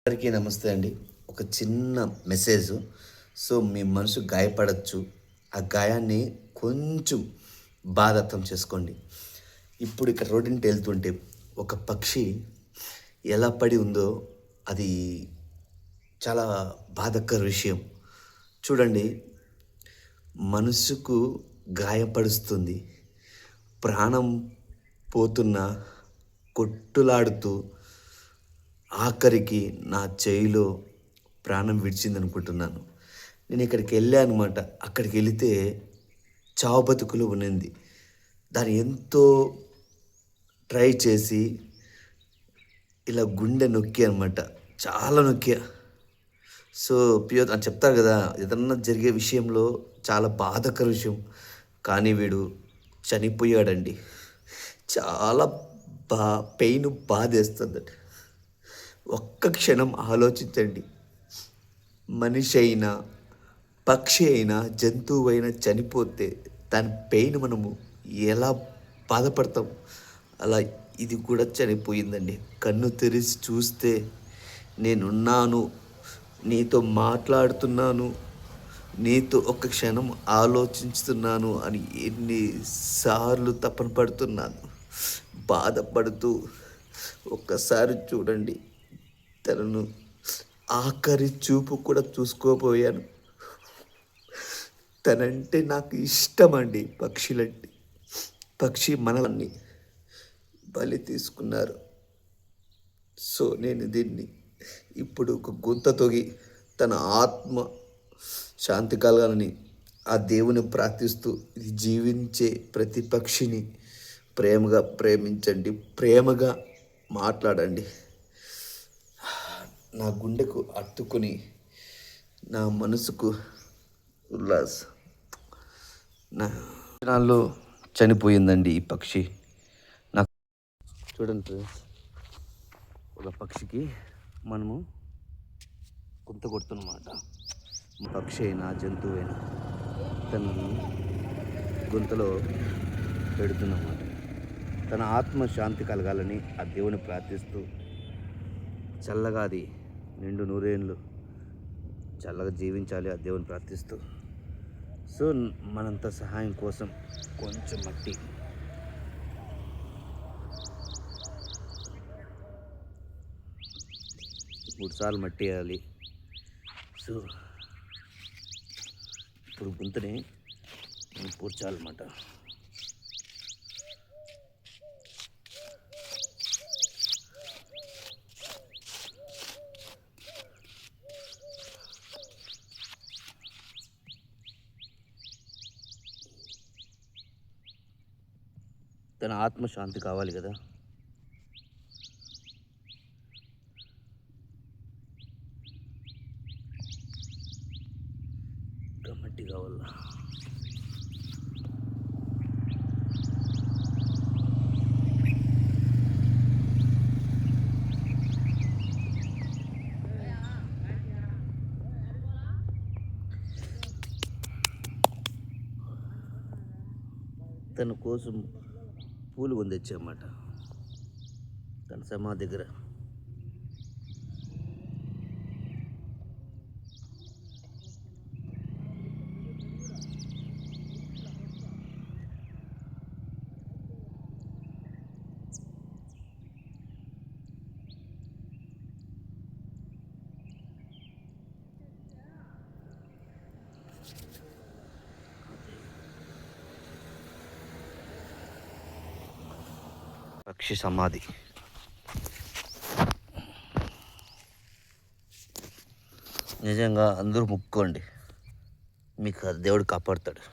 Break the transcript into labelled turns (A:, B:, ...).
A: అందరికీ నమస్తే అండి. ఒక చిన్న మెసేజ్. సో, మీ మనసు గాయపడచ్చు. ఆ గాయాన్ని కొంచెం బాధ అర్థం చేసుకోండి. ఇప్పుడు ఇక్కడ రోడ్డున వెళ్తుంటే ఒక పక్షి ఎలా పడి ఉందో అది చాలా బాధాకర విషయం. చూడండి, మనసుకు గాయపరుస్తుంది. ప్రాణం పోతున్న కొట్టులాడుతూ ఆఖరికి నా చేయిలో ప్రాణం విడిచిందనుకుంటున్నాను. నేను ఇక్కడికి వెళ్ళాను అనమాట. అక్కడికి వెళితే చావు బతుకులు ఉన్నింది. దాన్ని ఎంతో ట్రై చేసి ఇలా గుండె నొక్కి అనమాట, చాలా నొక్కా. సో ప్యూర్ అని చెప్తారు కదా, ఏదన్నా జరిగే విషయంలో చాలా బాధాకర విషయం. కానీ వీడు చనిపోయాడండి. చాలా పెయిన్ బాధేస్తుందండి. ఒక్క క్షణం ఆలోచించండి. మనిషి అయినా, పక్షి అయినా, జంతువు అయినా చనిపోతే దాని పెయిన్ మనము ఎలా బాధపడతాం, అలా ఇది కూడా చనిపోయిందండి. కన్ను తెరిచి చూస్తే నేనున్నాను, నీతో మాట్లాడుతున్నాను, నీతో ఒక్క క్షణం ఆలోచిస్తున్నాను అని ఎన్నిసార్లు తపన పడుతున్నాను, బాధపడుతూ. ఒక్కసారి చూడండి, తనను ఆఖరి చూపు కూడా చూసుకోపోయాను. తనంటే నాకు ఇష్టం అండి. పక్షులంటే పక్షి మనల్ని బలి తీసుకున్నారు. సో నేను దీన్ని ఇప్పుడు ఒక గుంత తొగి తన ఆత్మ శాంతి కలగాలని ఆ దేవుని ప్రార్థిస్తూ, ఇది జీవించే ప్రతి పక్షిని ప్రేమగా ప్రేమించండి, ప్రేమగా మాట్లాడండి. నా గుండెకు అత్తుకొని నా మనసుకు ఉల్లాస్ నా దినాల్లో చనిపోయిందండి ఈ పక్షి. నాకు చూడండి ఫ్రెండ్స్, ఒక పక్షికి మనము గుంత కొడుతున్నమాట. పక్షి అయినా జంతువు అయినా తనను గుంతలో పెడుతున్నమాట. తన ఆత్మ శాంతి కలగాలని ఆ దేవుని ప్రార్థిస్తూ, చల్లగా అది నిండు నూరేళ్ళు చల్లగా జీవించాలి ఆ దేవుని ప్రార్థిస్తూ. సో మనంత సహాయం కోసం కొంచెం మట్టి, మూడు సార్లు మట్టి వేయాలి. సో ఇప్పుడు గుంతని పూడ్చాలన్నమాట. తన ఆత్మశాంతి కావాలి కదా. మట్టి కావాలా. తన కోసం పూలు కొందొచ్చన్నమాట తన సమాధి దగ్గర. పక్షి సమాధి. నిజంగా అందరూ ముక్కోండి, మీకు దేవుడు కాపాడుతాడు.